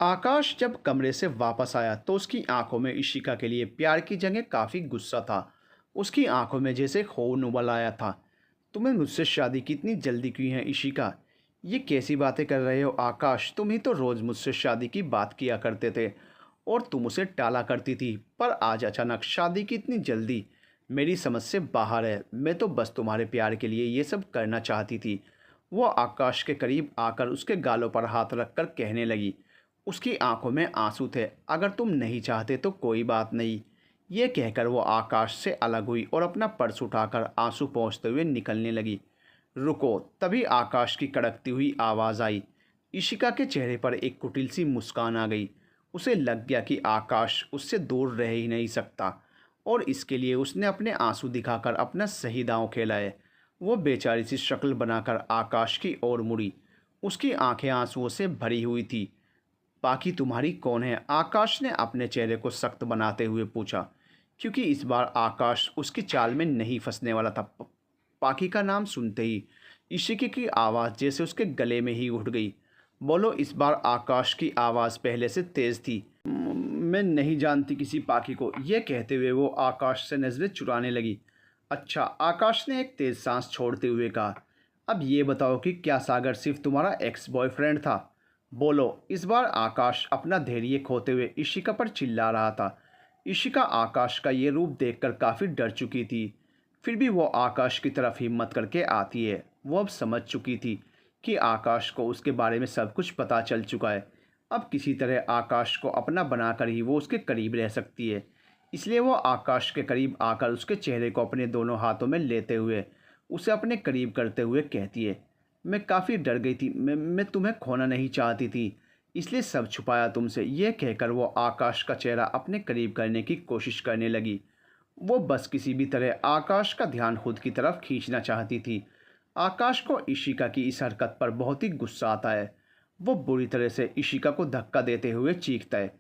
आकाश जब कमरे से वापस आया तो उसकी आंखों में इशिका के लिए प्यार की जगह काफ़ी गुस्सा था। उसकी आंखों में जैसे खून उबल आया था। तुम्हें मुझसे शादी की इतनी जल्दी क्यों है इशिका? ये कैसी बातें कर रहे हो आकाश? तुम ही तो रोज़ मुझसे शादी की बात किया करते थे और तुम उसे टाला करती थी, पर आज अचानक शादी की इतनी जल्दी मेरी समझ से बाहर है। मैं तो बस तुम्हारे प्यार के लिए ये सब करना चाहती थी। वो आकाश के करीब आकर उसके गालों पर हाथ रखकर कहने लगी। उसकी आंखों में आंसू थे। अगर तुम नहीं चाहते तो कोई बात नहीं। ये कहकर वो आकाश से अलग हुई और अपना पर्स उठाकर आंसू पोंछते हुए निकलने लगी। रुको! तभी आकाश की कड़कती हुई आवाज़ आई। इशिका के चेहरे पर एक कुटिल सी मुस्कान आ गई। उसे लग गया कि आकाश उससे दूर रह ही नहीं सकता और इसके लिए उसने अपने आंसू दिखाकर अपना सही दांव खेला है। वो बेचारी सी शक्ल बनाकर आकाश की ओर मुड़ी। उसकी आंखें आंसुओं से भरी हुई थी। बाकी तुम्हारी कौन है? आकाश ने अपने चेहरे को सख्त बनाते हुए पूछा, क्योंकि इस बार आकाश उसकी चाल में नहीं फंसने वाला था। पाकी का नाम सुनते ही इशिकी की आवाज़ जैसे उसके गले में ही उठ गई। बोलो। इस बार आकाश की आवाज़ पहले से तेज़ थी। मैं नहीं जानती किसी पाकी को। यह कहते हुए वो आकाश से नज़रें चुराने लगी। अच्छा, आकाश ने एक तेज़ सांस छोड़ते हुए कहा। अब ये बताओ कि क्या सागर सिर्फ तुम्हारा एक्स बॉयफ्रेंड था? बोलो। इस बार आकाश अपना धैर्य खोते हुए इशिका पर चिल्ला रहा था। इशिका आकाश का ये रूप देखकर काफ़ी डर चुकी थी। फिर भी वो आकाश की तरफ हिम्मत करके आती है। वो अब समझ चुकी थी कि आकाश को उसके बारे में सब कुछ पता चल चुका है। अब किसी तरह आकाश को अपना बनाकर ही वो उसके करीब रह सकती है। इसलिए वो आकाश के करीब आकर उसके चेहरे को अपने दोनों हाथों में लेते हुए उसे अपने करीब करते हुए कहती है, मैं काफ़ी डर गई थी। मैं तुम्हें खोना नहीं चाहती थी, इसलिए सब छुपाया तुमसे। यह कहकर वो आकाश का चेहरा अपने करीब करने की कोशिश करने लगी। वो बस किसी भी तरह आकाश का ध्यान खुद की तरफ खींचना चाहती थी। आकाश को इशिका की इस हरकत पर बहुत ही गुस्सा आता है। वो बुरी तरह से इशिका को धक्का देते हुए चीखता है,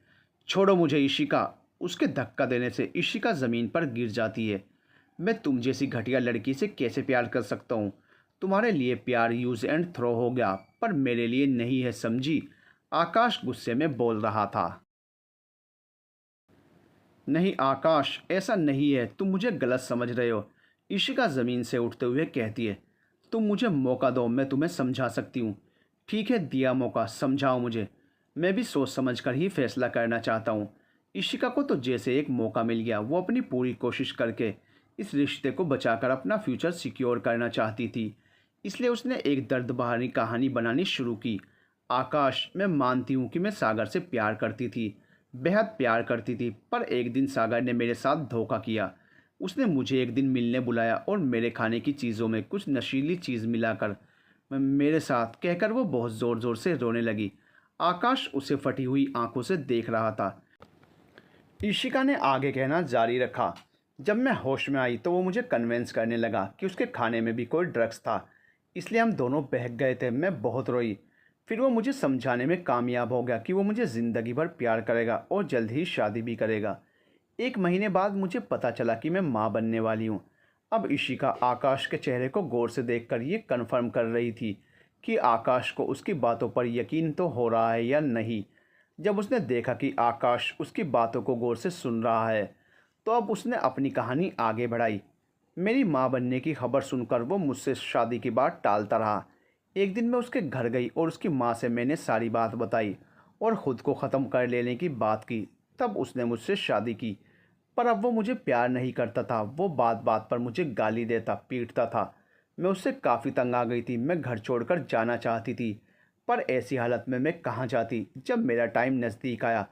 छोड़ो मुझे इशिका। उसके धक्का देने से इशिका ज़मीन पर गिर जाती है। मैं तुम जैसी घटिया लड़की से कैसे प्यार कर सकता हूँ? तुम्हारे लिए प्यार यूज़ एंड थ्रो हो गया, पर मेरे लिए नहीं है, समझी? आकाश गुस्से में बोल रहा था। नहीं आकाश, ऐसा नहीं है, तुम मुझे गलत समझ रहे हो। इशिका ज़मीन से उठते हुए कहती है, तुम मुझे मौका दो, मैं तुम्हें समझा सकती हूँ। ठीक है, दिया मौका, समझाओ मुझे। मैं भी सोच समझ कर ही फैसला करना चाहता हूँ। इशिका को तो जैसे एक मौका मिल गया। वो अपनी पूरी कोशिश करके इस रिश्ते को बचाकर अपना फ्यूचर सिक्योर करना चाहती थी। इसलिए उसने एक दर्द बहानी कहानी बनानी शुरू की। आकाश, मैं मानती हूँ कि मैं सागर से प्यार करती थी, बेहद प्यार करती थी, पर एक दिन सागर ने मेरे साथ धोखा किया। उसने मुझे एक दिन मिलने बुलाया और मेरे खाने की चीज़ों में कुछ नशीली चीज़ मिलाकर मेरे साथ कहकर वो बहुत ज़ोर ज़ोर से रोने लगी। आकाश उसे फटी हुई आंखों से देख रहा था। इशिका ने आगे कहना जारी रखा, जब मैं होश में आई तो वो मुझे कन्विंस करने लगा कि उसके खाने में भी कोई ड्रग्स था। इसलिए हम दोनों बहक गए थे। मैं बहुत रोई। फिर वो मुझे समझाने में कामयाब हो गया कि वो मुझे ज़िंदगी भर प्यार करेगा और जल्द ही शादी भी करेगा। एक महीने बाद मुझे पता चला कि मैं माँ बनने वाली हूँ। अब इशिका आकाश के चेहरे को गौर से देखकर ये कन्फर्म कर रही थी कि आकाश को उसकी बातों पर यकीन तो हो रहा है या नहीं। जब उसने देखा कि आकाश उसकी बातों को गौर से सुन रहा है, तो अब उसने अपनी कहानी आगे बढ़ाई। मेरी माँ बनने की खबर सुनकर वो मुझसे शादी की बात टालता रहा। एक दिन मैं उसके घर गई और उसकी माँ से मैंने सारी बात बताई और ख़ुद को ख़त्म कर लेने की बात की। तब उसने मुझसे शादी की। पर अब वो मुझे प्यार नहीं करता था। वो बात बात पर मुझे गाली देता, पीटता था। मैं उससे काफ़ी तंग आ गई थी। मैं घर छोड़कर जाना चाहती थी, पर ऐसी हालत में मैं कहाँ जाती? जब मेरा टाइम नज़दीक आया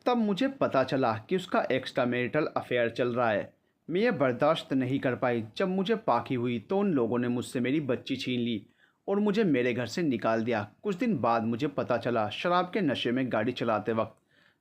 तब मुझे पता चला कि उसका एक्स्ट्रा मैरिटल अफेयर चल रहा है। मैं ये बर्दाश्त नहीं कर पाई। जब मुझे पाकी हुई तो उन लोगों ने मुझसे मेरी बच्ची छीन ली और मुझे मेरे घर से निकाल दिया। कुछ दिन बाद मुझे पता चला शराब के नशे में गाड़ी चलाते वक्त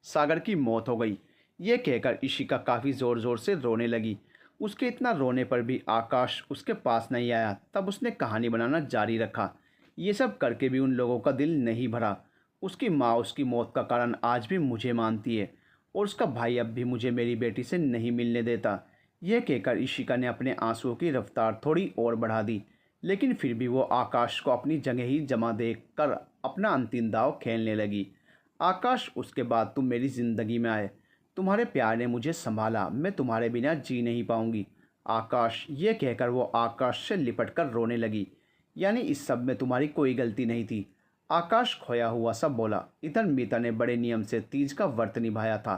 सागर की मौत हो गई। ये कहकर इशिका काफ़ी ज़ोर ज़ोर से रोने लगी। उसके इतना रोने पर भी आकाश उसके पास नहीं आया। तब उसने कहानी बनाना जारी रखा। ये सब करके भी उन लोगों का दिल नहीं भरा। उसकी माँ उसकी मौत का कारण आज भी मुझे मानती है और उसका भाई अब भी मुझे मेरी बेटी से नहीं मिलने देता। यह कहकर इशिका ने अपने आंसुओं की रफ्तार थोड़ी और बढ़ा दी, लेकिन फिर भी वो आकाश को अपनी जगह ही जमा देख कर अपना अंतिम दाव खेलने लगी। आकाश, उसके बाद तुम मेरी ज़िंदगी में आए। तुम्हारे प्यार ने मुझे संभाला, मैं तुम्हारे बिना जी नहीं पाऊंगी। आकाश, ये कहकर वो आकाश से लिपट कर रोने लगी। यानी इस सब में तुम्हारी कोई गलती नहीं थी। आकाश खोया हुआ सब बोला। इधर मीता ने बड़े नियम से तीज का व्रत निभाया था।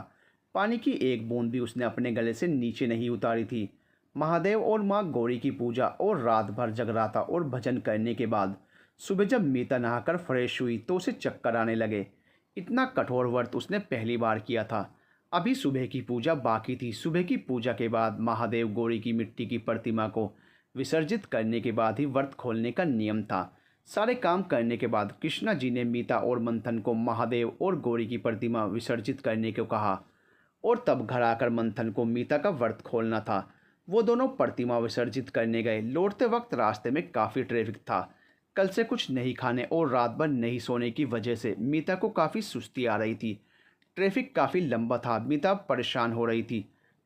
पानी की एक बूंद भी उसने अपने गले से नीचे नहीं उतारी थी। महादेव और माँ गौरी की पूजा और रात भर जगराता और भजन करने के बाद सुबह जब मीता नहाकर फ्रेश हुई तो उसे चक्कर आने लगे। इतना कठोर व्रत उसने पहली बार किया था। अभी सुबह की पूजा बाकी थी। सुबह की पूजा के बाद महादेव गौरी की मिट्टी की प्रतिमा को विसर्जित करने के बाद ही व्रत खोलने का नियम था। सारे काम करने के बाद कृष्णा जी ने मीता और मंथन को महादेव और गौरी की प्रतिमा विसर्जित करने को कहा और तब घर आकर मंथन को मीता का व्रत खोलना था। वो दोनों प्रतिमा विसर्जित करने गए। लौटते वक्त रास्ते में काफ़ी ट्रैफिक था। कल से कुछ नहीं खाने और रात भर नहीं सोने की वजह से मीता को काफ़ी सुस्ती आ रही थी। ट्रैफिक काफ़ी लंबा था। मीता परेशान हो रही थी।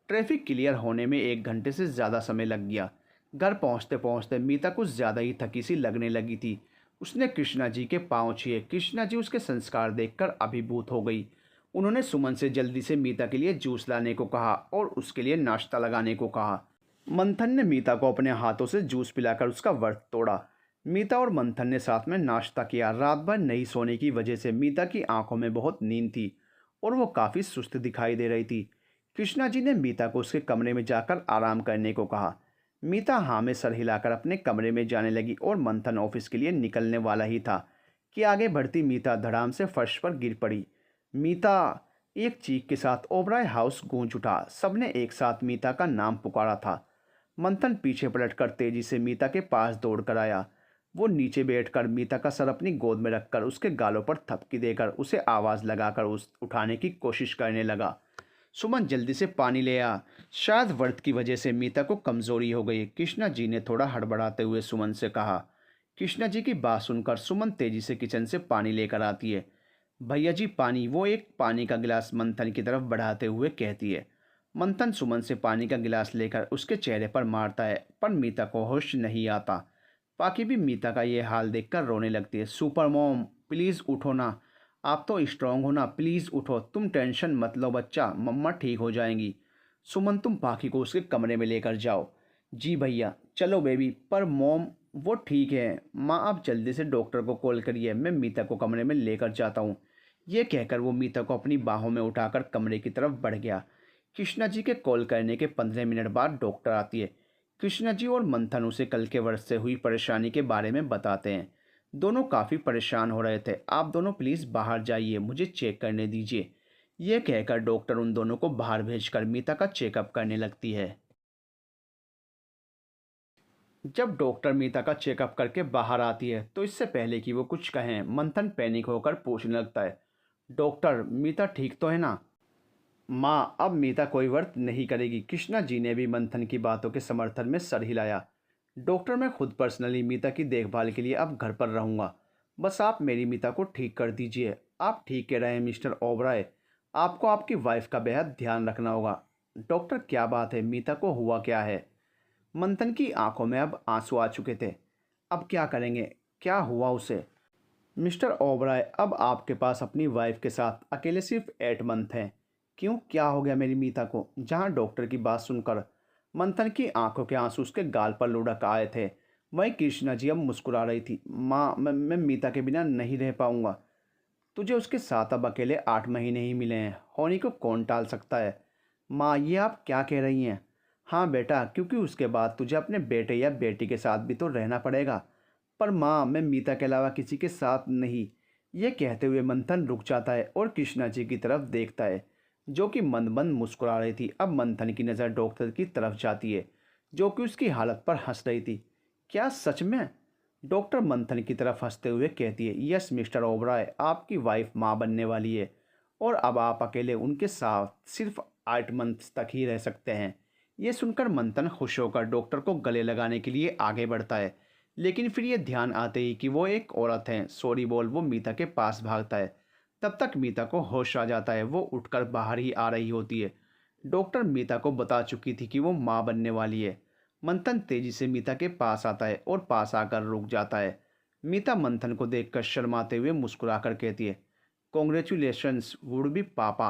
ट्रैफिक क्लियर होने में 1 घंटे से ज़्यादा समय लग गया। घर पहुंचते पहुंचते मीता कुछ ज़्यादा ही थकी सी लगने लगी थी। उसने कृष्णा जी के पाँव छुए। कृष्णा जी उसके संस्कार देखकर अभिभूत हो गई। उन्होंने सुमन से जल्दी से मीता के लिए जूस लाने को कहा और उसके लिए नाश्ता लगाने को कहा। मंथन ने मीता को अपने हाथों से जूस पिलाकर उसका व्रत तोड़ा। मीता और मंथन ने साथ में नाश्ता किया। रात भर नहीं सोने की वजह से मीता की आंखों में बहुत नींद थी और वो काफ़ी सुस्त दिखाई दे रही थी। कृष्णा जी ने मीता को उसके कमरे में जाकर आराम करने को कहा। मीता हाँ में सर हिलाकर अपने कमरे में जाने लगी और मंथन ऑफिस के लिए निकलने वाला ही था कि आगे बढ़ती मीता धड़ाम से फर्श पर गिर पड़ी। मीता! एक चीख के साथ ओबराय हाउस गूंज उठा। सबने एक साथ मीता का नाम पुकारा था। मंथन पीछे पलटकर तेजी से मीता के पास दौड़ कर आया। वो नीचे बैठकर मीता का सर अपनी गोद में रखकर उसके गालों पर थपकी देकर उसे आवाज़ लगाकर उस उठाने की कोशिश करने लगा। सुमन, जल्दी से पानी ले आ। शायद व्रत की वजह से मीता को कमजोरी हो गई। कृष्णा जी ने थोड़ा हड़बड़ाते हुए सुमन से कहा। कृष्णा जी की बात सुनकर सुमन तेजी से किचन से पानी लेकर आती है। भैया जी पानी। वो एक पानी का गिलास मंथन की तरफ बढ़ाते हुए कहती है। मंथन सुमन से पानी का गिलास लेकर उसके चेहरे पर मारता है पर मीता को होश नहीं आता। पाकी भी मीता का ये हाल देखकर रोने लगती है। सुपर मॉम, प्लीज़ उठो ना। आप तो स्ट्रांग हो ना, प्लीज़ उठो। तुम टेंशन मत लो बच्चा, मम्मा ठीक हो जाएंगी। सुमन, तुम पाकी को उसके कमरे में लेकर जाओ। जी भैया। चलो बेबी। पर मॉम, वो ठीक है। माँ, आप जल्दी से डॉक्टर को कॉल करिए, मैं मीता को कमरे में लेकर जाता हूँ। ये कहकर वो मीता को अपनी बाहों में उठाकर कमरे की तरफ बढ़ गया। कृष्णा जी के कॉल करने के 15 मिनट बाद डॉक्टर आती है। कृष्णा जी और मंथन उसे कल के वर्ष से हुई परेशानी के बारे में बताते हैं। दोनों काफ़ी परेशान हो रहे थे। आप दोनों प्लीज़ बाहर जाइए, मुझे चेक करने दीजिए। यह कहकर डॉक्टर उन दोनों को बाहर भेजकर मीता का चेकअप करने लगती है। जब डॉक्टर मीता का चेकअप करके बाहर आती है तो इससे पहले कि वो कुछ कहें मंथन पैनिक होकर पूछने लगता है। डॉक्टर, मीता ठीक तो है ना? माँ, अब मीता कोई व्रत नहीं करेगी। कृष्णा जी ने भी मंथन की बातों के समर्थन में सर हिलाया। डॉक्टर, मैं खुद पर्सनली मीता की देखभाल के लिए अब घर पर रहूँगा। बस आप मेरी मीता को ठीक कर दीजिए। आप ठीक कह रहे हैं मिस्टर ओबराय। आपको आपकी वाइफ का बेहद ध्यान रखना होगा। डॉक्टर, क्या बात है? मीता को हुआ क्या है? मंथन की आंखों में अब आंसू आ चुके थे। अब क्या करेंगे? क्या हुआ उसे? मिस्टर ओबराय, अब आपके पास अपनी वाइफ के साथ अकेले सिर्फ 8 मंथ हैं। क्यों, क्या हो गया मेरी मीता को? जहां डॉक्टर की बात सुनकर मंथन की आंखों के आंसू उसके गाल पर लुढ़क आए थे, वहीं कृष्णा जी अब मुस्कुरा रही थी। माँ, मैं मीता के बिना नहीं रह पाऊंगा। तुझे उसके साथ अब अकेले 8 महीने ही मिले हैं। होनी को कौन टाल सकता है? माँ, ये आप क्या कह रही हैं? हाँ बेटा, क्योंकि उसके बाद तुझे अपने बेटे या बेटी के साथ भी तो रहना पड़ेगा। पर माँ, मैं मीता के अलावा किसी के साथ नहीं। ये कहते हुए मंथन रुक जाता है और कृष्णा जी की तरफ देखता है, जो कि मंद मंद मुस्कुरा रही थी। अब मंथन की नज़र डॉक्टर की तरफ जाती है, जो कि उसकी हालत पर हंस रही थी। क्या सच में? डॉक्टर मंथन की तरफ हंसते हुए कहती है। यस मिस्टर ओबराय, आपकी वाइफ माँ बनने वाली है और अब आप अकेले उनके साथ सिर्फ 8 मंथ तक ही रह सकते हैं। ये सुनकर मंथन खुश होकर डॉक्टर को गले लगाने के लिए आगे बढ़ता है, लेकिन फिर ये ध्यान आते ही कि वो एक औरत है, सॉरी बोल वो मीता के पास भागता है। तब तक मीता को होश आ जाता है। वो उठकर बाहर ही आ रही होती है। डॉक्टर मीता को बता चुकी थी कि वो माँ बनने वाली है। मंथन तेजी से मीता के पास आता है और पास आकर रुक जाता है। मीता मंथन को देखकर शर्माते हुए मुस्कुराकर कहती है, कॉन्ग्रेचुलेशंस वुड बी पापा।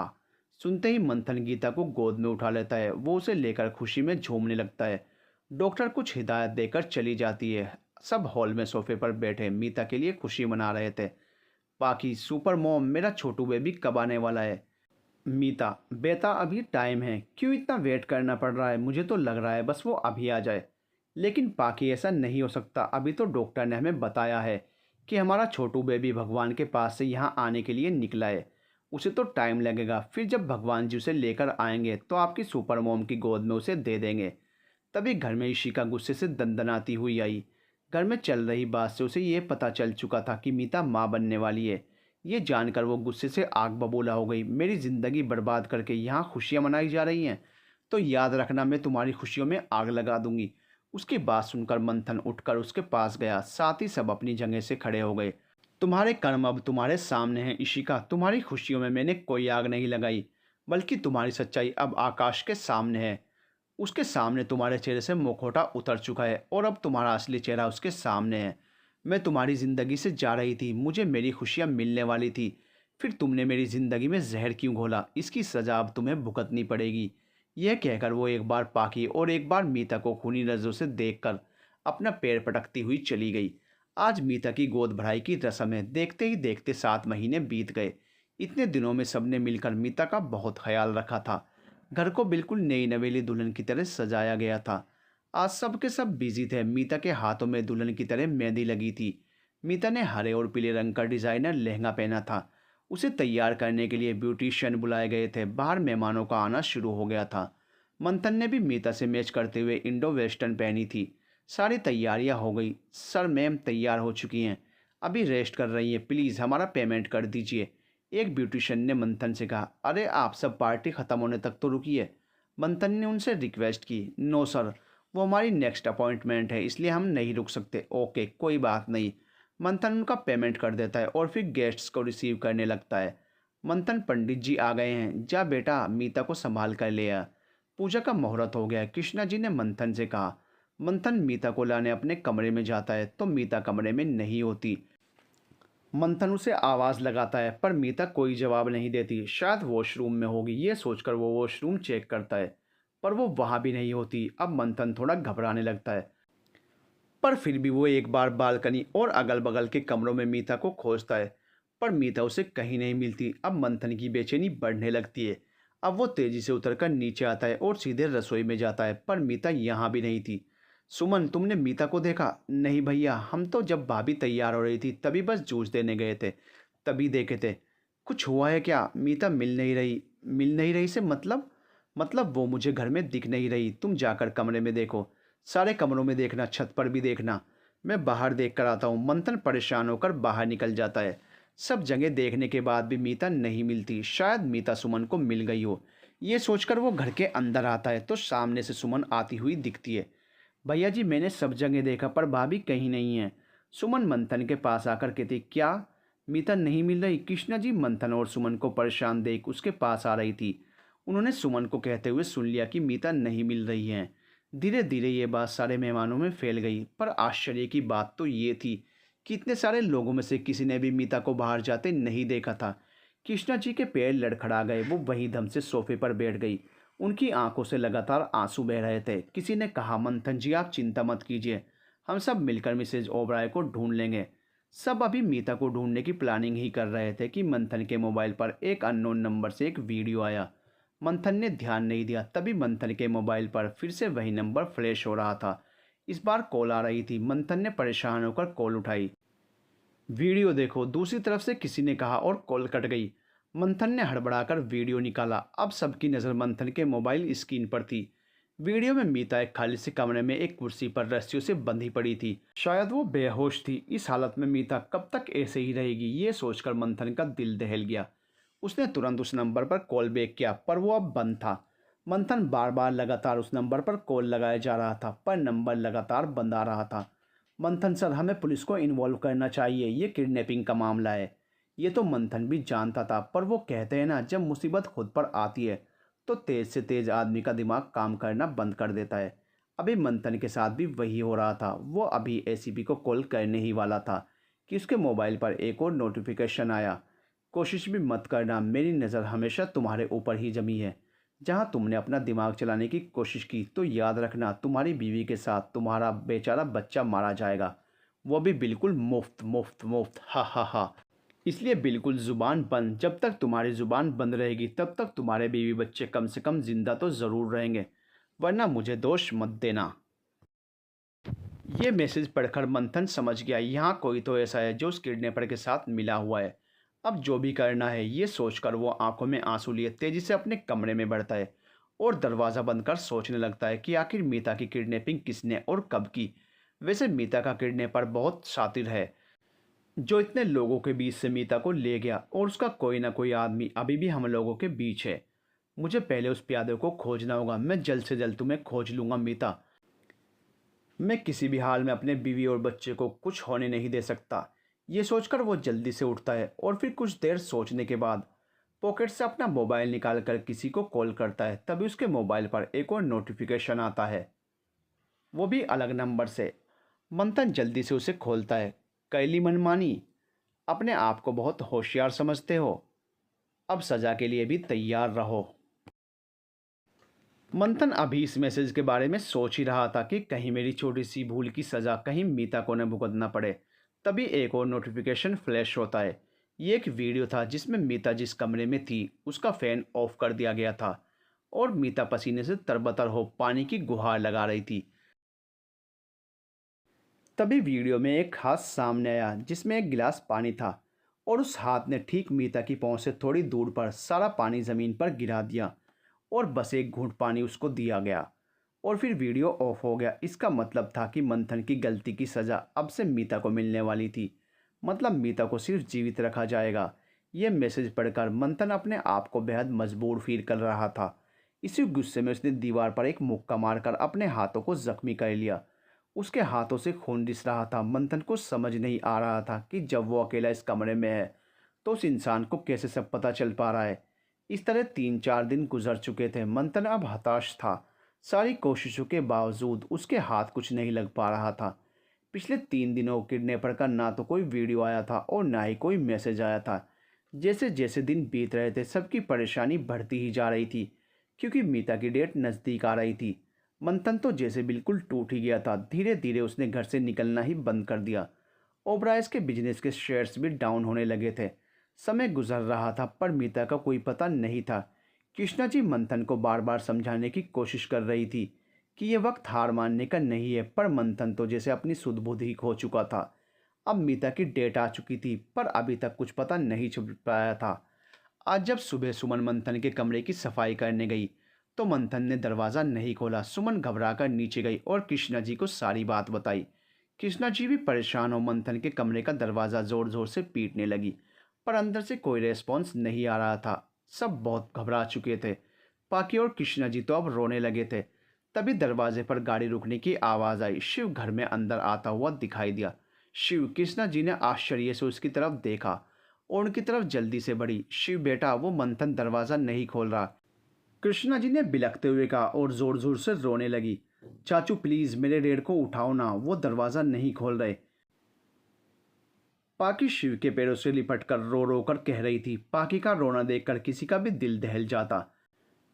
सुनते ही मंथन गीता को गोद में उठा लेता है। वो उसे लेकर खुशी में झूमने लगता है। डॉक्टर कुछ हिदायत देकर चली जाती है। सब हॉल में सोफे पर बैठे मीता के लिए खुशी मना रहे थे। बाकी सुपर मॉम, मेरा छोटू बेबी कब आने वाला है? मीता, बेटा अभी टाइम है, क्यों इतना वेट करना पड़ रहा है? मुझे तो लग रहा है बस वो अभी आ जाए। लेकिन पाकि ऐसा नहीं हो सकता। अभी तो डॉक्टर ने हमें बताया है कि हमारा छोटू बेबी भगवान के पास से यहाँ आने के लिए निकला है। उसे तो टाइम लगेगा। फिर जब भगवान जी उसे लेकर आएंगे तो आपकी सुपर मॉम की गोद में उसे दे देंगे। तभी घर में इशिका गुस्से से दंदनाती हुई आई। घर में चल रही बात से उसे ये पता चल चुका था कि मीता माँ बनने वाली है। ये जानकर वो गुस्से से आग बबूला हो गई। मेरी ज़िंदगी बर्बाद करके यहाँ खुशियाँ मनाई जा रही हैं, तो याद रखना मैं तुम्हारी खुशियों में आग लगा दूंगी। उसकी बात सुनकर मंथन उठकर उसके पास गया। साथ ही सब अपनी जगह से खड़े हो गए। तुम्हारे कर्म अब तुम्हारे सामने हैं इशिका। तुम्हारी खुशियों में मैंने कोई आग नहीं लगाई, बल्कि तुम्हारी सच्चाई अब आकाश के सामने है। उसके सामने तुम्हारे चेहरे से मुखौटा उतर चुका है और अब तुम्हारा असली चेहरा उसके सामने है। मैं तुम्हारी ज़िंदगी से जा रही थी, मुझे मेरी खुशियाँ मिलने वाली थी। फिर तुमने मेरी ज़िंदगी में जहर क्यों घोला? इसकी सज़ा अब तुम्हें भुगतनी पड़ेगी। यह कहकर वो एक बार पाकी और एक बार मीता को खूनी नज़रों से देखकर अपना पैर पटकती हुई चली गई। आज मीता की गोद भराई की रस्म है। देखते ही देखते 7 महीने बीत गए। इतने दिनों में सबने मिलकर मीता का बहुत ख्याल रखा था। घर को बिल्कुल नई नवेली दुल्हन की तरह सजाया गया था। आज सब के सब बिजी थे। मीता के हाथों में दुल्हन की तरह मेहंदी लगी थी। मीता ने हरे और पीले रंग का डिज़ाइनर लहंगा पहना था। उसे तैयार करने के लिए ब्यूटिशियन बुलाए गए थे। बाहर मेहमानों का आना शुरू हो गया था। मंथन ने भी मीता से मैच करते हुए इंडो वेस्टर्न पहनी थी। सारी तैयारियां हो गई। सर मैम तैयार हो चुकी हैं, अभी रेस्ट कर रही हैं, प्लीज़ हमारा पेमेंट कर दीजिए। एक ब्यूटिशियन ने मंथन से कहा। अरे आप सब पार्टी ख़त्म होने तक तो रुकिए। मंथन ने उनसे रिक्वेस्ट की। नो सर, वो हमारी नेक्स्ट अपॉइंटमेंट है, इसलिए हम नहीं रुक सकते। ओके कोई बात नहीं। मंथन उनका पेमेंट कर देता है और फिर गेस्ट्स को रिसीव करने लगता है। मंथन, पंडित जी आ गए हैं, जा बेटा मीता को संभाल कर ले आ। पूजा का मुहूर्त हो गया है, कृष्णा जी ने मंथन से कहा। मंथन मीता को लाने अपने कमरे में जाता है तो मीता कमरे में नहीं होती। मंथन उसे आवाज़ लगाता है पर मीता कोई जवाब नहीं देती। शायद वॉशरूम में होगी, ये सोचकर वो वॉशरूम चेक करता है पर वो वहाँ भी नहीं होती। अब मंथन थोड़ा घबराने लगता है, पर फिर भी वो एक बार बालकनी और अगल बगल के कमरों में मीता को खोजता है पर मीता उसे कहीं नहीं मिलती। अब मंथन की बेचैनी बढ़ने लगती है। अब वो तेजी से उतरकर नीचे आता है और सीधे रसोई में जाता है पर मीता यहाँ भी नहीं थी। सुमन, तुमने मीता को देखा? नहीं भैया, हम तो जब भाभी तैयार हो रही थी तभी बस जूस देने गए थे, तभी देखे थे। कुछ हुआ है क्या? मीता मिल नहीं रही। मिल नहीं रही से मतलब वो मुझे घर में दिख नहीं रही। तुम जाकर कमरे में देखो, सारे कमरों में देखना, छत पर भी देखना। मैं बाहर देख कर आता हूँ। मंथन परेशान होकर बाहर निकल जाता है। सब जगह देखने के बाद भी मीता नहीं मिलती। शायद मीता सुमन को मिल गई हो। ये सोचकर वो घर के अंदर आता है तो सामने से सुमन आती हुई दिखती है। भैया जी, मैंने सब जगह देखा पर भाभी कहीं नहीं है। सुमन मंथन के पास आकर कहती, क्या मीता नहीं मिल रही? कृष्णा जी मंथन और सुमन को परेशान देख उसके पास आ रही थी। उन्होंने सुमन को कहते हुए सुन लिया कि मीता नहीं मिल रही है। धीरे धीरे ये बात सारे मेहमानों में फैल गई। पर आश्चर्य की बात तो ये थी कि इतने सारे लोगों में से किसी ने भी मीता को बाहर जाते नहीं देखा था। कृष्णा जी के पैर लड़खड़ा गए। वो वहीं दम से सोफे पर बैठ गई। उनकी आंखों से लगातार आंसू बह रहे थे। किसी ने कहा, मंथन जी आप चिंता मत कीजिए, हम सब मिलकर मिसेज ओबराय को ढूंढ लेंगे। सब अभी मीता को ढूंढने की प्लानिंग ही कर रहे थे कि मंथन के मोबाइल पर एक अननोन नंबर से एक वीडियो आया। मंथन ने ध्यान नहीं दिया। तभी मंथन के मोबाइल पर फिर से वही नंबर फ्लैश हो रहा था। इस बार कॉल आ रही थी। मंथन ने परेशान होकर कॉल उठाई। वीडियो देखो, दूसरी तरफ से किसी ने कहा और कॉल कट गई। मंथन ने हड़बड़ाकर वीडियो निकाला। अब सबकी नज़र मंथन के मोबाइल स्क्रीन पर थी। वीडियो में मीता एक खाली से कमरे में एक कुर्सी पर रस्सियों से बंधी पड़ी थी। शायद वो बेहोश थी। इस हालत में मीता कब तक ऐसे ही रहेगी, ये सोचकर मंथन का दिल दहल गया। उसने तुरंत उस नंबर पर कॉल बैक किया पर वो अब बंद था। मंथन बार बार लगातार उस नंबर पर कॉल लगाया जा रहा था पर नंबर लगातार बंद आ रहा था। मंथन सर, हमें पुलिस को इन्वॉल्व करना चाहिए, ये किडनैपिंग का मामला है। ये तो मंथन भी जानता था पर वो कहते हैं ना, जब मुसीबत खुद पर आती है तो तेज़ से तेज़ आदमी का दिमाग काम करना बंद कर देता है। अभी मंथन के साथ भी वही हो रहा था। वो अभी एसीपी को कॉल करने ही वाला था कि उसके मोबाइल पर एक और नोटिफिकेशन आया। कोशिश भी मत करना, मेरी नज़र हमेशा तुम्हारे ऊपर ही जमी है। जहाँ तुमने अपना दिमाग चलाने की कोशिश की तो याद रखना तुम्हारी बीवी के साथ तुम्हारा बेचारा बच्चा मारा जाएगा, वो भी बिल्कुल मुफ्त मुफ्त मुफ्त, हा हा हा। इसलिए बिल्कुल ज़ुबान बंद। जब तक तुम्हारी ज़ुबान बंद रहेगी तब तक तुम्हारे बीवी बच्चे कम से कम ज़िंदा तो ज़रूर रहेंगे, वरना मुझे दोष मत देना। ये मैसेज पढ़कर मंथन समझ गया, यहाँ कोई तो ऐसा है जो उस किडनैपर के साथ मिला हुआ है। अब जो भी करना है ये सोचकर वो आंखों में आंसू लिए तेजी से अपने कमरे में बढ़ता है और दरवाज़ा बंद कर सोचने लगता है कि आखिर मीता की किडनैपिंग किसने और कब की। वैसे मीता का किडनैपर बहुत शातिर है, जो इतने लोगों के बीच से मीता को ले गया, और उसका कोई ना कोई आदमी अभी भी हम लोगों के बीच है। मुझे पहले उस प्यादे को खोजना होगा। मैं जल्द से जल्द तुम्हें खोज लूँगा मीता। मैं किसी भी हाल में अपने बीवी और बच्चे को कुछ होने नहीं दे सकता। ये सोचकर वो जल्दी से उठता है और फिर कुछ देर सोचने के बाद पॉकेट से अपना मोबाइल निकाल कर किसी को कॉल करता है। तभी उसके मोबाइल पर एक और नोटिफिकेशन आता है, वो भी अलग नंबर से। मंथन जल्दी से उसे खोलता है। कैली मनमानी, अपने आप को बहुत होशियार समझते हो, अब सज़ा के लिए भी तैयार रहो। मंथन अभी इस मैसेज के बारे में सोच ही रहा था कि कहीं मेरी छोटी सी भूल की सज़ा कहीं मीता को न भुगतना पड़े। तभी एक और नोटिफिकेशन फ्लैश होता है। ये एक वीडियो था जिसमें मीता जिस कमरे में थी उसका फ़ैन ऑफ कर दिया गया था और मीता पसीने से तरबतर हो पानी की गुहार लगा रही थी। तभी वीडियो में एक हाथ सामने आया जिसमें एक गिलास पानी था और उस हाथ ने ठीक मीता की पहुंच से थोड़ी दूर पर सारा पानी ज़मीन पर गिरा दिया और बस एक घूंट पानी उसको दिया गया और फिर वीडियो ऑफ हो गया। इसका मतलब था कि मंथन की गलती की सज़ा अब से मीता को मिलने वाली थी। मतलब मीता को सिर्फ जीवित रखा जाएगा। यह मैसेज पढ़कर मंथन अपने आप को बेहद मजबूर फील कर रहा था। इसी गुस्से में उसने दीवार पर एक मुक्का मारकर अपने हाथों को जख्मी कर लिया। उसके हाथों से खून रिस रहा था। मंथन को समझ नहीं आ रहा था कि जब वो अकेला इस कमरे में है तो उस इंसान को कैसे सब पता चल पा रहा है। इस तरह 3-4 दिन गुजर चुके थे। मंथन अब हताश था। सारी कोशिशों के बावजूद उसके हाथ कुछ नहीं लग पा रहा था। पिछले 3 दिनों किडनैपर का ना तो कोई वीडियो आया था और ना ही कोई मैसेज आया था। जैसे जैसे दिन बीत रहे थे सबकी परेशानी बढ़ती ही जा रही थी, क्योंकि मीता की डेट नज़दीक आ रही थी। मंथन तो जैसे बिल्कुल टूट ही गया था। धीरे धीरे उसने घर से निकलना ही बंद कर दिया। ओबराइज के बिजनेस के शेयर्स भी डाउन होने लगे थे। समय गुजर रहा था पर मीता का कोई पता नहीं था। कृष्णा जी मंथन को बार बार समझाने की कोशिश कर रही थी कि यह वक्त हार मानने का नहीं है, पर मंथन तो जैसे अपनी सुध बुध ही खो चुका था। अब मीता की डेट आ चुकी थी पर अभी तक कुछ पता नहीं चल पाया था। आज जब सुबह सुमन मंथन के कमरे की सफाई करने गई तो मंथन ने दरवाज़ा नहीं खोला। सुमन घबराकर नीचे गई और कृष्णा जी को सारी बात बताई। कृष्णा जी भी परेशान हो मंथन के कमरे का दरवाज़ा ज़ोर ज़ोर से पीटने लगी, पर अंदर से कोई रेस्पॉन्स नहीं आ रहा था। सब बहुत घबरा चुके थे। पाकी और कृष्णा जी तो अब रोने लगे थे। तभी दरवाजे पर गाड़ी रुकने की आवाज़ आई। शिव घर में अंदर आता हुआ दिखाई दिया। शिव, कृष्णा जी ने आश्चर्य से उसकी तरफ देखा और उनकी तरफ जल्दी से बढ़ी। शिव बेटा, वो मंथन दरवाज़ा नहीं खोल रहा, कृष्णा जी ने बिलखते हुए कहा और ज़ोर ज़ोर से रोने लगी। चाचू प्लीज़ मेरे रेड को उठाओ ना, वो दरवाज़ा नहीं खोल रहे। पाकी शिव के पैरों से लिपट कर रो रो कर कह रही थी। पाकी का रोना देखकर किसी का भी दिल दहल जाता।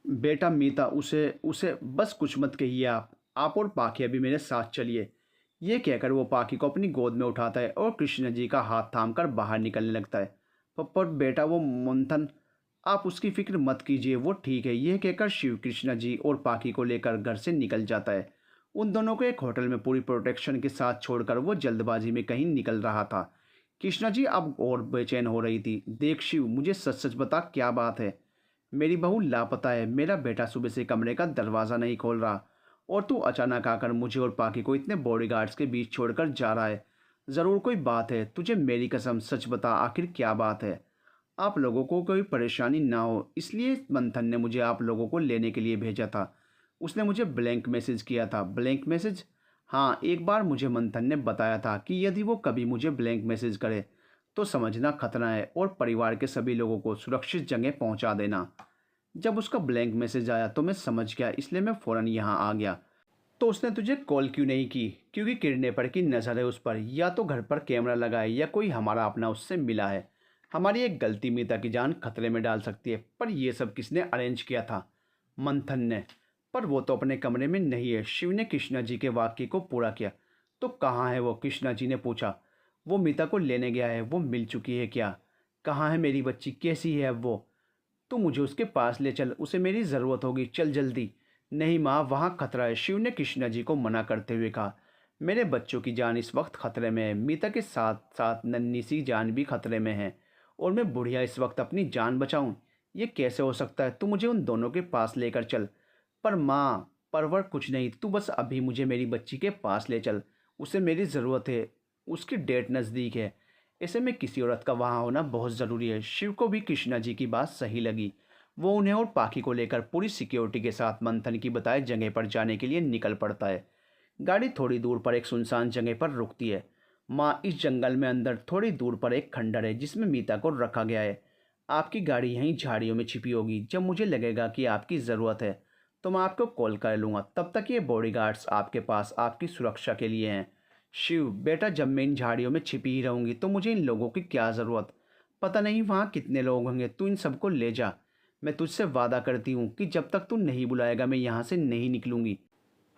बेटा मीता, उसे उसे बस कुछ मत कहिए, आप और पाकी अभी मेरे साथ चलिए। ये कहकर वो पाकी को अपनी गोद में उठाता है और कृष्ण जी का हाथ थामकर बाहर निकलने लगता है। पर बेटा वो मंथन, आप उसकी फिक्र मत कीजिए, वो ठीक है। यह कहकर शिव कृष्णा जी और पाकी को लेकर घर से निकल जाता है। उन दोनों को एक होटल में पूरी प्रोटेक्शन के साथ छोड़कर वो जल्दबाजी में कहीं निकल रहा था। कृष्णा जी अब और बेचैन हो रही थी। देख शिव, मुझे सच सच बता क्या बात है। मेरी बहू लापता है। मेरा बेटा सुबह से कमरे का दरवाज़ा नहीं खोल रहा और तू अचानक आकर मुझे और पाकी को इतने बॉडीगार्ड्स के बीच छोड़कर जा रहा है। ज़रूर कोई बात है। तुझे मेरी कसम सच बता, आखिर क्या बात है। आप लोगों को कोई परेशानी ना हो इसलिए मंथन ने मुझे आप लोगों को लेने के लिए भेजा था। उसने मुझे ब्लैंक मैसेज किया था। Blank message? हाँ, एक बार मुझे मंथन ने बताया था कि यदि वो कभी मुझे ब्लैंक मैसेज करे तो समझना खतरा है और परिवार के सभी लोगों को सुरक्षित जगह पहुंचा देना। जब उसका ब्लैंक मैसेज आया तो मैं समझ गया, इसलिए मैं फ़ौरन यहाँ आ गया। तो उसने तुझे कॉल क्यों नहीं की? क्योंकि किडनैपर की नज़र है उस पर, या तो घर पर कैमरा लगा है या कोई हमारा अपना उससे मिला है। हमारी एक गलती मीता की जान खतरे में डाल सकती है। पर यह सब किसने अरेंज किया था? मंथन ने। पर वो तो अपने कमरे में नहीं है। शिव ने कृष्णा जी के वाक्य को पूरा किया। तो कहाँ है वो? कृष्णा जी ने पूछा। वो मीता को लेने गया है। वो मिल चुकी है क्या? कहाँ है मेरी बच्ची? कैसी है अब वो? तू मुझे उसके पास ले चल, उसे मेरी ज़रूरत होगी, चल जल्दी। नहीं माँ, वहाँ खतरा है, शिव ने कृष्णा जी को मना करते हुए कहा। मेरे बच्चों की जान इस वक्त खतरे में है। मीता के साथ साथ नन्ही सी जान भी खतरे में है। और मैं बुढ़िया इस वक्त अपनी जान बचाऊं? ये कैसे हो सकता है? तू मुझे उन दोनों के पास लेकर चल। पर माँ, परवर कुछ नहीं, तू बस अभी मुझे मेरी बच्ची के पास ले चल। उसे मेरी ज़रूरत है। उसकी डेट नज़दीक है। ऐसे में किसी औरत का वहाँ होना बहुत ज़रूरी है। शिव को भी कृष्णा जी की बात सही लगी। वो उन्हें और पाखी को लेकर पूरी सिक्योरिटी के साथ मंथन की बताए जगह पर जाने के लिए निकल पड़ता है। गाड़ी थोड़ी दूर पर एक सुनसान जगह पर रुकती है। माँ, इस जंगल में अंदर थोड़ी दूर पर एक खंडर है जिसमें मीता को रखा गया है। आपकी गाड़ी यहीं झाड़ियों में छिपी होगी। जब मुझे लगेगा कि आपकी ज़रूरत है तो मैं आपको कॉल कर लूँगा। तब तक ये बॉडीगार्ड्स आपके पास आपकी सुरक्षा के लिए हैं। शिव बेटा, जब मैं इन झाड़ियों में छिपी ही रहूँगी तो मुझे इन लोगों की क्या ज़रूरत? पता नहीं वहाँ कितने लोग होंगे। तू इन सबको ले जा। मैं तुझसे वादा करती हूँ कि जब तक तू नहीं बुलाएगा मैं यहाँ से नहीं निकलूँगी।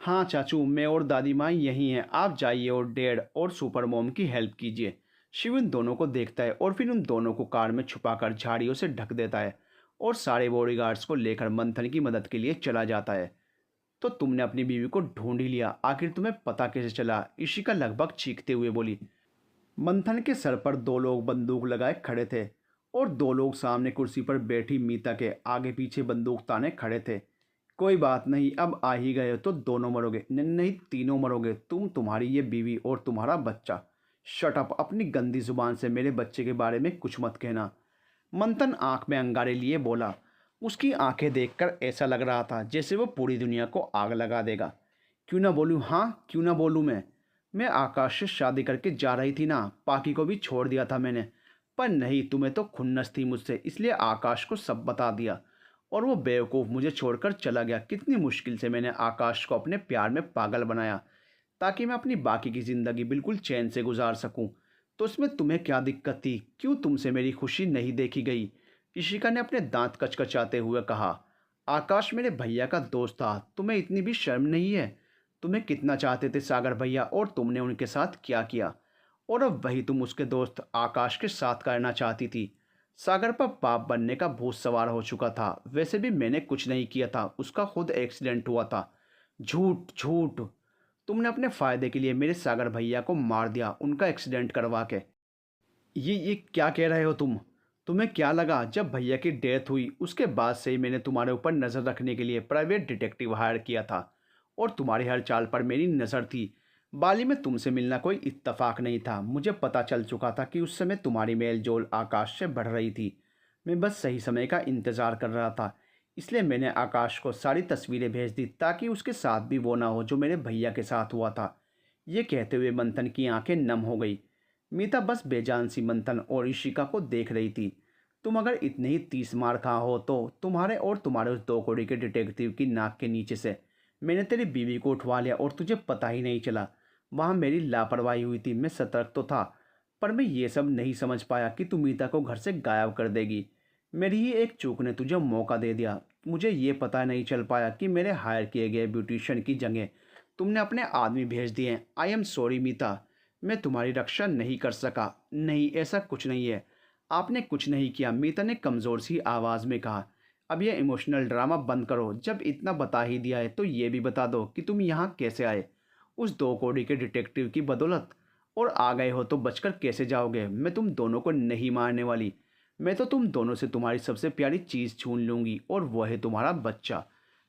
हाँ चाचू, मैं और दादी माँ यहीं हैं। आप जाइए और डैड और सुपर मॉम की हेल्प कीजिए। शिव उन दोनों को देखता है और फिर उन दोनों को कार में छुपाकर झाड़ियों से ढक देता है और सारे बॉडीगार्ड्स को लेकर मंथन की मदद के लिए चला जाता है। तो तुमने अपनी बीवी को ढूंढ ही लिया, आखिर तुम्हें पता कैसे चला? इशिका लगभग चीखते हुए बोली। मंथन के सर पर दो लोग बंदूक लगाए खड़े थे और दो लोग सामने कुर्सी पर बैठी मीता के आगे पीछे बंदूक ताने खड़े थे। कोई बात नहीं, अब आ ही गए हो तो दोनों मरोगे। नहीं नहीं, तीनों मरोगे, तुम, तुम्हारी ये बीवी और तुम्हारा बच्चा। शट अप, अपनी गंदी जुबान से मेरे बच्चे के बारे में कुछ मत कहना। मंथन आंख में अंगारे लिए बोला। उसकी आंखें देखकर ऐसा लग रहा था जैसे वो पूरी दुनिया को आग लगा देगा। क्यों ना बोलूँ? हाँ, क्यों ना बोलूँ? मैं आकाश से शादी करके जा रही थी ना। पाकी को भी छोड़ दिया था मैंने। पर नहीं, तुम्हें तो खुन्नस थी मुझसे, इसलिए आकाश को सब बता दिया और वो बेवकूफ़ मुझे छोड़कर चला गया। कितनी मुश्किल से मैंने आकाश को अपने प्यार में पागल बनाया ताकि मैं अपनी बाकी की ज़िंदगी बिल्कुल चैन से गुजार सकूं। तो इसमें तुम्हें क्या दिक्कत थी? क्यों तुमसे मेरी खुशी नहीं देखी गई? इशिका ने अपने दांत कचकचाते हुए कहा। आकाश मेरे भैया का दोस्त था, तुम्हें इतनी भी शर्म नहीं है? तुम्हें कितना चाहते थे सागर भैया और तुमने उनके साथ क्या किया? और अब वही तुम उसके दोस्त आकाश के साथ करना चाहती थी। सागर पर पाप बनने का भूत सवार हो चुका था। वैसे भी मैंने कुछ नहीं किया था, उसका खुद एक्सीडेंट हुआ था। झूठ झूठ। तुमने अपने फ़ायदे के लिए मेरे सागर भैया को मार दिया, उनका एक्सीडेंट करवा के। ये क्या कह रहे हो तुम? तुम्हें क्या लगा जब भैया की डेथ हुई उसके बाद से ही मैंने तुम्हारे ऊपर नज़र रखने के लिए प्राइवेट डिटेक्टिव हायर किया था और तुम्हारी हर चाल पर मेरी नज़र थी। बाली में तुमसे मिलना कोई इत्तेफाक नहीं था। मुझे पता चल चुका था कि उस समय तुम्हारी मेल जोल आकाश से बढ़ रही थी। मैं बस सही समय का इंतज़ार कर रहा था। इसलिए मैंने आकाश को सारी तस्वीरें भेज दी ताकि उसके साथ भी वो ना हो जो मेरे भैया के साथ हुआ था। ये कहते हुए मंथन की आंखें नम हो गई। मीता बस बेजान सी मंथन और इशिका को देख रही थी। तुम अगर इतने ही 30 मार खा हो तो तुम्हारे और तुम्हारे उस 2 कौड़ी के डिटेक्टिव की नाक के नीचे से मैंने तेरी बीवी को उठवा लिया और तुझे पता ही नहीं चला। वहाँ मेरी लापरवाही हुई थी, मैं सतर्क तो था। पर मैं ये सब नहीं समझ पाया कि तू मीता को घर से गायब कर देगी। मेरी ही एक चूक ने तुझे मौका दे दिया। मुझे ये पता नहीं चल पाया कि मेरे हायर किए गए ब्यूटिशियन की जगह तुमने अपने आदमी भेज दिए। आई एम सॉरी मीता, मैं तुम्हारी रक्षा नहीं कर सका। नहीं, ऐसा कुछ नहीं है। आपने कुछ नहीं किया, मीता ने कमज़ोर सी आवाज़ में कहा। अब ये इमोशनल ड्रामा बंद करो। जब इतना बता ही दिया है तो ये भी बता दो कि तुम यहाँ कैसे आए, उस 2 कौड़ी के डिटेक्टिव की बदौलत। और आ गए हो तो बचकर कैसे जाओगे? मैं तुम दोनों को नहीं मारने वाली। मैं तो तुम दोनों से तुम्हारी सबसे प्यारी चीज़ छीन लूँगी और वह है तुम्हारा बच्चा।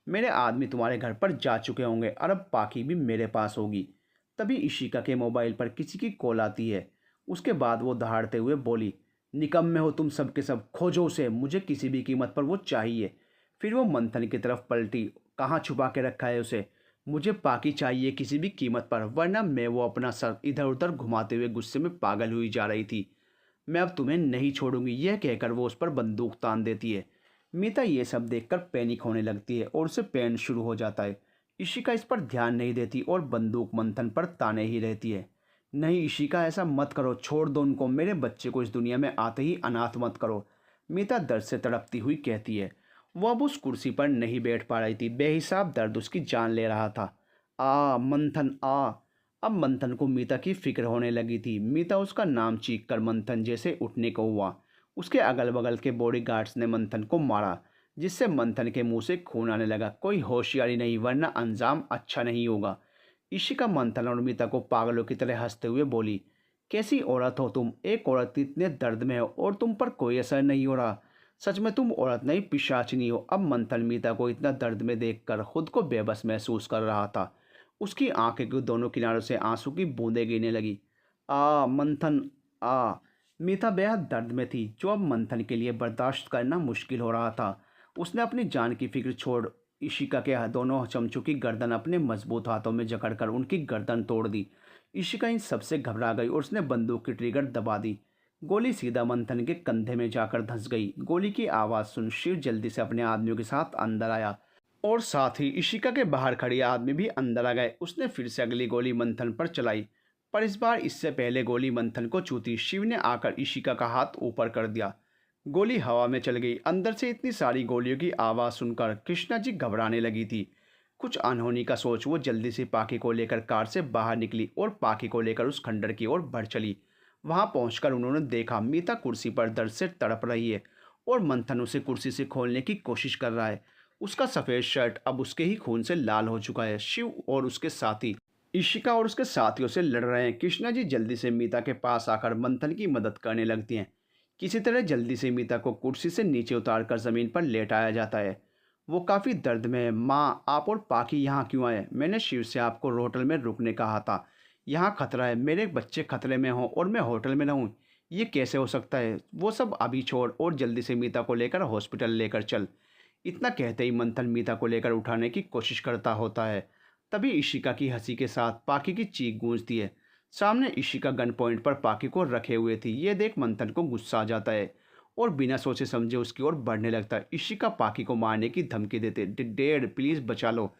मेरे आदमी तुम्हारे घर पर जा चुके होंगे और अब पाकि भी मेरे पास होगी। तभी इशिका के मोबाइल पर किसी की कॉल आती है। उसके बाद वो दहाड़ते हुए बोली, निकम्मे हो तुम सब के सब, खोजो उसे, मुझे किसी भी कीमत पर वो चाहिए। फिर वो मंथन की तरफ पलटी। कहाँ छुपा के रखा है उसे? मुझे पाकि चाहिए किसी भी कीमत पर, वरना मैं वो अपना सर इधर उधर घुमाते हुए गुस्से में पागल हुई जा रही थी। मैं अब तुम्हें नहीं छोड़ूंगी, यह कहकर वो उस पर बंदूक तान देती है। मीता ये सब देखकर पैनिक होने लगती है और उसे पेन शुरू हो जाता है। इशिका इस पर ध्यान नहीं देती और बंदूक मंथन पर ताने ही रहती है। नहीं इशिका, ऐसा मत करो, छोड़ दो उनको, मेरे बच्चे को इस दुनिया में आते ही अनाथ मत करो। मीता दर्द से तड़पती हुई कहती है। वह अब उस कुर्सी पर नहीं बैठ पा रही थी, बेहिसाब दर्द उसकी जान ले रहा था। आ मंथन आ। अब मंथन को मीता की फिक्र होने लगी थी। मीता उसका नाम चीख कर मंथन जैसे उठने को हुआ। उसके अगल बगल के बॉडीगार्ड्स ने मंथन को मारा, जिससे मंथन के मुंह से खून आने लगा। कोई होशियारी नहीं, वरना अंजाम अच्छा नहीं होगा। इशिका मंथन और मीता को पागलों की तरह हंसते हुए बोली, कैसी औरत हो तुम, एक औरत इतने दर्द में हो और तुम पर कोई असर नहीं हो रहा। सच में तुम औरत नहीं, पिशाचिनी हो। अब मंथन मीता को इतना दर्द में देखकर खुद को बेबस महसूस कर रहा था। उसकी आंखें के दोनों किनारों से आंसू की बूंदें गिरने लगी। आ मंथन आ। मीता बेहद दर्द में थी, जो अब मंथन के लिए बर्दाश्त करना मुश्किल हो रहा था। उसने अपनी जान की फिक्र छोड़ इशिका के दोनों चमचों की गर्दन अपने मजबूत हाथों में जकड़कर उनकी गर्दन तोड़ दी। इशिका इन सबसे घबरा गई और उसने बंदूक की ट्रिगर दबा दी। गोली सीधा मंथन के कंधे में जाकर धंस गई। गोली की आवाज़ सुन शिव जल्दी से अपने आदमियों के साथ अंदर आया और साथ ही इशिका के बाहर खड़ी आदमी भी अंदर आ गए। उसने फिर से अगली गोली मंथन पर चलाई, पर इस बार इससे पहले गोली मंथन को छूती। शिव ने आकर इशिका का हाथ ऊपर कर दिया। गोली हवा में चल गई। अंदर से इतनी सारी गोलियों की आवाज़ सुनकर कृष्णा जी घबराने लगी थी। कुछ अनहोनी का सोच वो जल्दी से पाकी को लेकर कार से बाहर निकली और पाकी को लेकर उस खंडर की ओर बढ़ चली। वहां पहुंचकर उन्होंने देखा मीता कुर्सी पर दर्द से तड़प रही है और मंथन उसे कुर्सी से खोलने की कोशिश कर रहा है। उसका सफ़ेद शर्ट अब उसके ही खून से लाल हो चुका है। शिव और उसके साथी इशिका और उसके साथियों से लड़ रहे हैं। कृष्णा जी जल्दी से मीता के पास आकर मंथन की मदद करने लगती हैं। किसी तरह जल्दी से मीता को कुर्सी से नीचे उतारकर ज़मीन पर लेटाया जाता है। वो काफ़ी दर्द में है। माँ, आप और पाकी यहाँ क्यों आए? मैंने शिव से आपको होटल में रुकने कहा था। यहाँ खतरा है, मेरे बच्चे खतरे में हों और मैं होटल में रहूँ, ये कैसे हो सकता है? वो सब अभी छोड़ और जल्दी से मीता को लेकर हॉस्पिटल लेकर चल। इतना कहते ही मंथन मीता को लेकर उठाने की कोशिश करता होता है। तभी इशिका की हंसी के साथ पाकी की चीख गूंजती है। सामने इशिका गन पॉइंट पर पाकी को रखे हुए थी। ये देख मंथन को गुस्सा आ जाता है और बिना सोचे समझे उसकी ओर बढ़ने लगता है। इशिका पाकी को मारने की धमकी देते, डेड प्लीज़ बचा लो।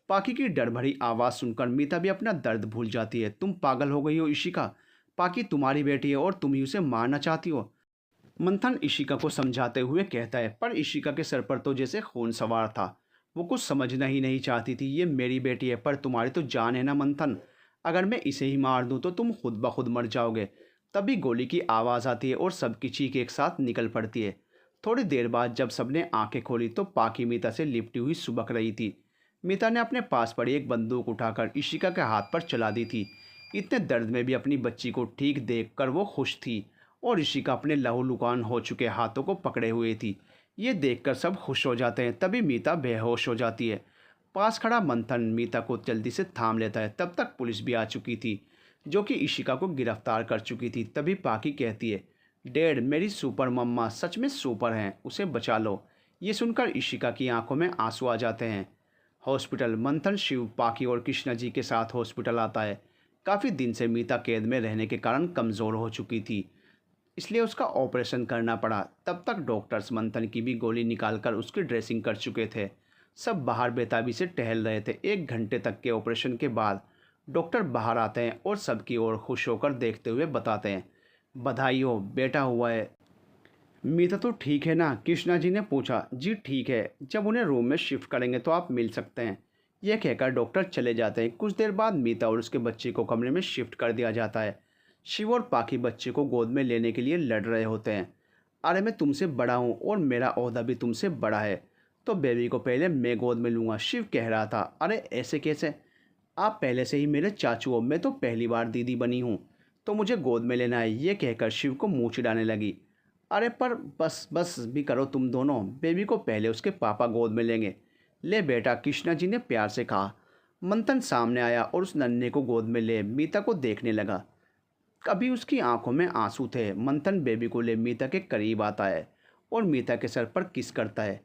पाकी की डर भरी आवाज़ सुनकर मीता भी अपना दर्द भूल जाती है। तुम पागल हो गई हो इशिका, पाकी तुम्हारी बेटी है और तुम ही उसे मारना चाहती हो। मंथन इशिका को समझाते हुए कहता है, पर इशिका के सर पर तो जैसे खून सवार था। वो कुछ समझना ही नहीं चाहती थी। ये मेरी बेटी है, पर तुम्हारी तो जान है ना मंथन। अगर मैं इसे ही मार दूं तो तुम खुद ब खुद मर जाओगे। तभी गोली की आवाज़ आती है और सबकी चीख एक साथ निकल पड़ती है। थोड़ी देर बाद जब सबने आंखें खोली तो पाकी मीता से लिपटी हुई सुबक रही थी। मीता ने अपने पास पड़ी एक बंदूक उठाकर इशिका के हाथ पर चला दी थी। इतने दर्द में भी अपनी बच्ची को ठीक देखकर वो खुश थी और इशिका अपने लहूलुहान हो चुके हाथों को पकड़े हुए थी। ये देखकर सब खुश हो जाते हैं। तभी मीता बेहोश हो जाती है। पास खड़ा मंथन मीता को जल्दी से थाम लेता है। तब तक पुलिस भी आ चुकी थी, जो कि इशिका को गिरफ्तार कर चुकी थी। तभी पाकी कहती है, डैड मेरी सुपर मम्मा सच में सुपर हैं, उसे बचा लो। ये सुनकर इशिका की आंखों में आंसू आ जाते हैं। हॉस्पिटल मंथन शिव, पाकी और कृष्णा जी के साथ हॉस्पिटल आता है। काफ़ी दिन से मीता कैद में रहने के कारण कमज़ोर हो चुकी थी, इसलिए उसका ऑपरेशन करना पड़ा। तब तक डॉक्टर्स मंथन की भी गोली निकालकर उसकी ड्रेसिंग कर चुके थे। सब बाहर बेताबी से टहल रहे थे। 1 घंटे तक के ऑपरेशन के बाद डॉक्टर बाहर आते हैं और सबकी ओर खुश होकर देखते हुए बताते हैं, बधाई हो, बेटा हुआ है। मीता तो ठीक है ना? कृष्णा जी ने पूछा। जी ठीक है, जब उन्हें रूम में शिफ्ट करेंगे तो आप मिल सकते हैं। यह कहकर डॉक्टर चले जाते हैं। कुछ देर बाद मीता और उसके बच्चे को कमरे में शिफ्ट कर दिया जाता है। शिव और पाकी बच्चे को गोद में लेने के लिए लड़ रहे होते हैं। अरे मैं तुमसे बड़ा हूँ और मेरा ओहदा भी तुमसे बड़ा है, तो बेबी को पहले मैं गोद में लूँगा, शिव कह रहा था। अरे ऐसे कैसे? आप पहले से ही मेरे चाचू हो, मैं तो पहली बार दीदी बनी हूँ, तो मुझे गोद में लेना है, ये कहकर शिव को मुँह चिढ़ाने लगी। अरे पर बस बस भी करो तुम दोनों, बेबी को पहले उसके पापा गोद में लेंगे। ले बेटा, कृष्णा जी ने प्यार से कहा। मंथन सामने आया और उस नन्हे को गोद में ले मीता को देखने लगा। कभी उसकी आंखों में आंसू थे। मंथन बेबी को ले मीता के करीब आता है और मीता के सर पर किस करता है।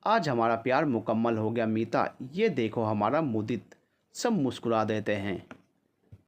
आज हमारा प्यार मुकम्मल हो गया मीता, ये देखो हमारा मुदित। सब मुस्कुरा देते हैं।